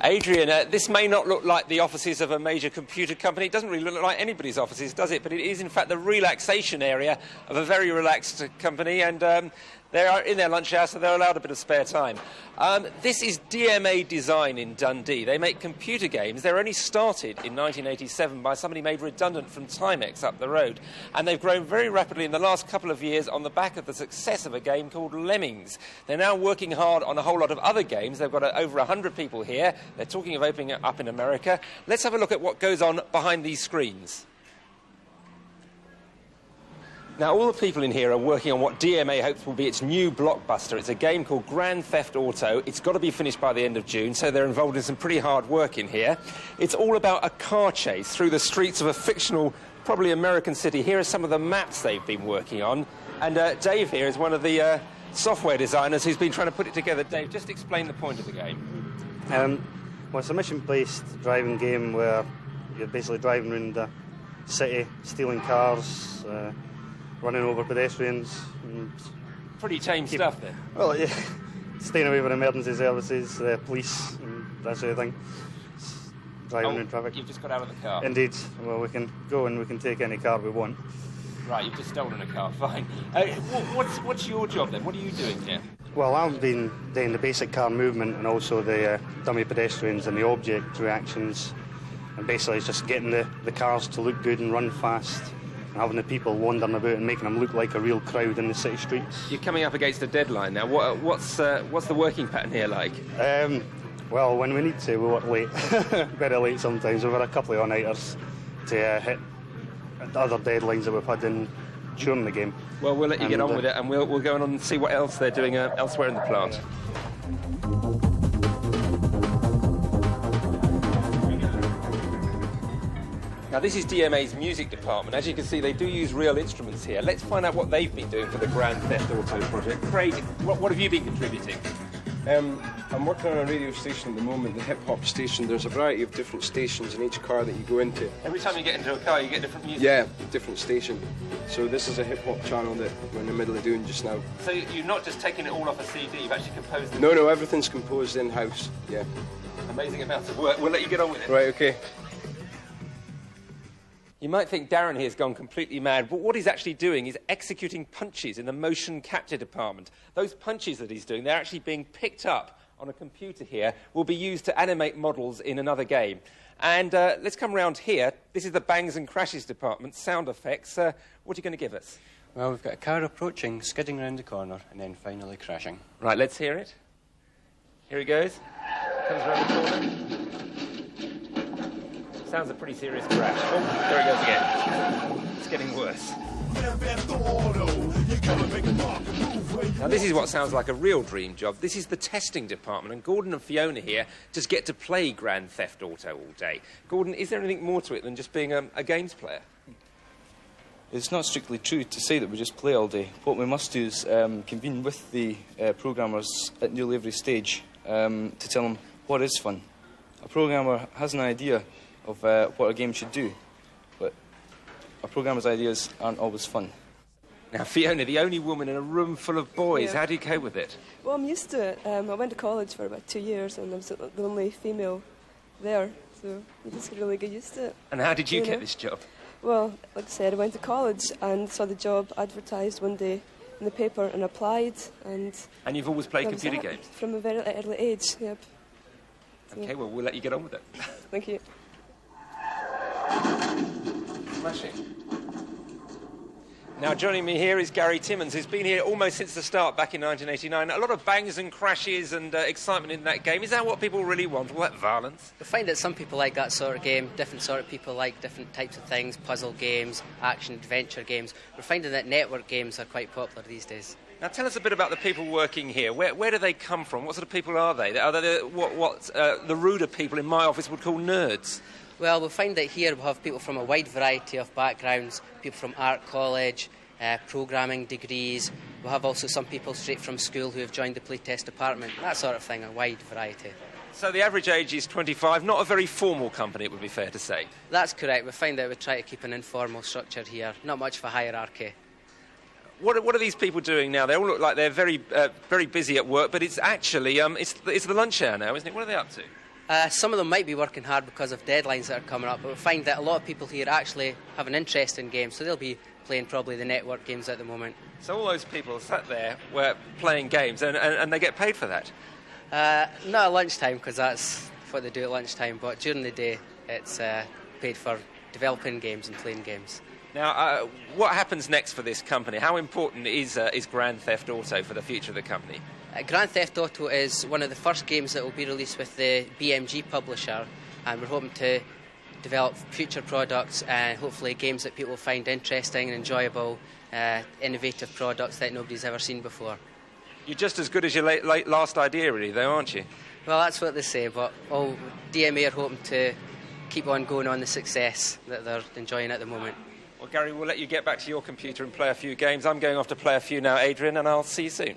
Adrian, this may not look like the offices of a major computer company. It doesn't really look like anybody's offices, does it? But it is, in fact, the relaxation area of a very relaxed company, and they are in their lunch hour, so they're allowed a bit of spare time. This is DMA Design in Dundee. They make computer games. They were only started in 1987 by somebody made redundant from Timex up the road, and they've grown very rapidly in the last couple of years on the back of the success of a game called Lemmings. They're now working hard on a whole lot of other games. They've got over 100 people here. They're talking of opening it up in America. Let's have a look at what goes on behind these screens. Now, all the people in here are working on what DMA hopes will be its new blockbuster. It's a game called Grand Theft Auto. It's got to be finished by the end of June, so they're involved in some pretty hard work in here. It's all about a car chase through the streets of a fictional, probably American city. Here are some of the maps they've been working on. And Dave here is one of the software designers who's been trying to put it together. Dave, just explain the point of the game. Well, it's a mission-based driving game where you're basically driving around the city, stealing cars, running over pedestrians. And pretty tame stuff, then. Well, yeah, staying away from emergency services, police, and that sort of thing. Driving in traffic. You've just got out of the car? Indeed. Well, we can go and we can take any car we want. Right, you've just stolen a car, fine. What's your job, then? What are you doing here? Well, I've been doing the basic car movement and also the dummy pedestrians and the object reactions. And basically it's just getting the cars to look good and run fast, and having the people wandering about and making them look like a real crowd in the city streets. You're coming up against a deadline now. What's the working pattern here like? Well, when we need to, we work late. Very late sometimes. We've had a couple of all-nighters to hit other deadlines that we've had during the game. Well, we'll let you get on with it, and we'll go on and see what else they're doing elsewhere in the plant. Now, this is DMA's music department. As you can see, they do use real instruments here. Let's find out what they've been doing for the Grand Theft Auto project. Craig, what have you been contributing? I'm working on a radio station at the moment, the hip-hop station. There's a variety of different stations in each car that you go into. Every time you get into a car, you get different music? Yeah, different station. So this is a hip-hop channel that we're in the middle of doing just now. So you've not just taken it all off a CD, you've actually composed it? No, everything's composed in-house, yeah. Amazing amount of work. We'll let you get on with it. Right, OK. You might think Darren here has gone completely mad, but what he's actually doing is executing punches in the motion capture department. Those punches that he's doing, they're actually being picked up on a computer here, will be used to animate models in another game. And let's come round here. This is the bangs and crashes department, sound effects. What are you going to give us? Well, we've got a car approaching, skidding around the corner, and then finally crashing. Right, let's hear it. Here he goes. Comes around the corner. Sounds a pretty serious crash. Oh, there he goes again. It's getting worse. Now, this is what sounds like a real dream job. This is the testing department, and Gordon and Fiona here just get to play Grand Theft Auto all day. Gordon, is there anything more to it than just being a games player? It's not strictly true to say that we just play all day. What we must do is convene with the programmers at nearly every stage to tell them what is fun. A programmer has an idea of what a game should do, but a programmer's ideas aren't always fun. Now, Fiona, the only woman in a room full of boys, Yeah. How do you cope with it? Well, I'm used to it. I went to college for about 2 years, and I was the only female there, so you just really get used to it. And how did you know? get this job? Well, like I said, I went to college and saw the job advertised one day in the paper and applied. And you've always played that was computer that, games? From a very early age, yep. OK, well, we'll let you get on with it. Thank you. Smashing. Now, joining me here is Gary Timmons, who's been here almost since the start back in 1989. A lot of bangs and crashes and excitement in that game. Is that what people really want, all that violence? We find that some people like that sort of game, different sort of people like different types of things, puzzle games, action-adventure games. We're finding that network games are quite popular these days. Now, tell us a bit about the people working here. Where do they come from? What sort of people are they? Are they what the ruder people in my office would call nerds? Well, we'll find that here we'll have people from a wide variety of backgrounds, people from art college, programming degrees. We'll have also some people straight from school who have joined the playtest department, that sort of thing, a wide variety. So the average age is 25, not a very formal company, it would be fair to say. That's correct. We find that we try to keep an informal structure here, not much for hierarchy. What are these people doing now? They all look like they're very busy at work, but it's actually it's the lunch hour now, isn't it? What are they up to? Some of them might be working hard because of deadlines that are coming up, but we find that a lot of people here actually have an interest in games, so they'll be playing probably the network games at the moment. So all those people sat there were playing games, and they get paid for that? Not at lunchtime, because that's what they do at lunchtime, but during the day it's paid for developing games and playing games. Now, what happens next for this company? How important is Grand Theft Auto for the future of the company? Grand Theft Auto is one of the first games that will be released with the BMG publisher, and we're hoping to develop future products and hopefully games that people find interesting and enjoyable, innovative products that nobody's ever seen before. You're just as good as your last idea, really, though, aren't you? Well, that's what they say, but DMA are hoping to keep on going on the success that they're enjoying at the moment. Well, Gary, we'll let you get back to your computer and play a few games. I'm going off to play a few now, Adrian, and I'll see you soon.